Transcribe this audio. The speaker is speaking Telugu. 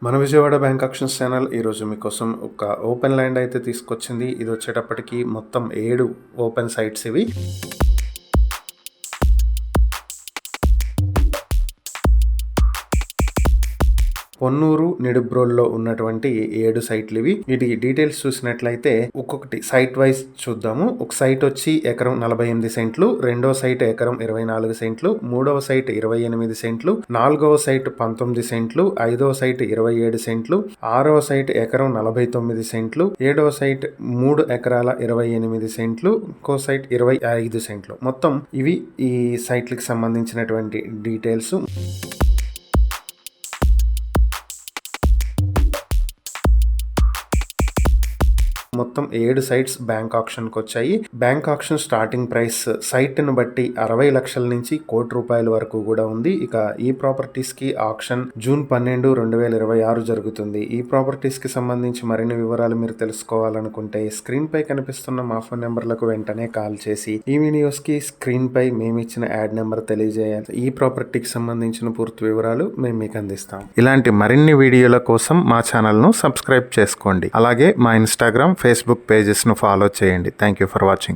మన విజయవాడ బ్యాంక్ ఆక్షన్స్ ఛానల్ ఈరోజు మీకోసం ఒక ఓపెన్ ల్యాండ్ అయితే తీసుకొచ్చింది. ఇది వచ్చేటప్పటికి మొత్తం 7 ఓపెన్ సైట్స్ ఇవి. పొన్నూరు నిడుబ్రోల్లో ఉన్నటువంటి 7 సైట్లు ఇవి. వీటి డీటెయిల్స్ చూసినట్లయితే ఒక్కొక్కటి సైట్ వైజ్ చూద్దాము. ఒక సైట్ వచ్చి ఎకరం 48 సెంట్లు, రెండో సైట్ ఎకరం 24 సెంట్లు, మూడవ సైట్ 28 సెంట్లు, నాలుగవ సైట్ 19 సెంట్లు, ఐదవ సైట్ 27 సెంట్లు, ఆరవ సైట్ ఎకరం 49 సెంట్లు, ఏడవ సైట్ 3 ఎకరాల 28 సెంట్లు, ఇంకో సైట్ 25 సెంట్లు. మొత్తం ఇవి ఈ సైట్లకు సంబంధించినటువంటి డీటెయిల్స్. మొత్తం 7 సైట్స్ బ్యాంక్ ఆక్షన్కి వచ్చాయి. బ్యాంక్ ఆక్షన్ స్టార్టింగ్ ప్రైస్ సైట్ను బట్టి 60 లక్షల నుంచి ₹1,00,00,000 వరకు కూడా ఉంది. ఇక ఈ ప్రాపర్టీస్ కి ఆక్షన్ జూన్ 12, 2026 జరుగుతుంది. ఈ ప్రాపర్టీస్ కి సంబంధించి మరిన్ని వివరాలు మీరు తెలుసుకోవాలనుకుంటే స్క్రీన్ పై కనిపిస్తున్న మా ఫోన్ నెంబర్లకు వెంటనే కాల్ చేసి ఈ వీడియోస్ కి స్క్రీన్ పై మేము ఇచ్చిన యాడ్ నెంబర్ తెలియజేయాలి. ఈ ప్రాపర్టీకి సంబంధించిన పూర్తి వివరాలు మేము మీకు అందిస్తాం. ఇలాంటి మరిన్ని వీడియోల కోసం మా ఛానల్ ను సబ్స్క్రైబ్ చేసుకోండి. అలాగే మా ఇన్స్టాగ్రామ్, ఫేస్బుక్ పేజెస్ను ఫాలో చేయండి. Thank you for watching.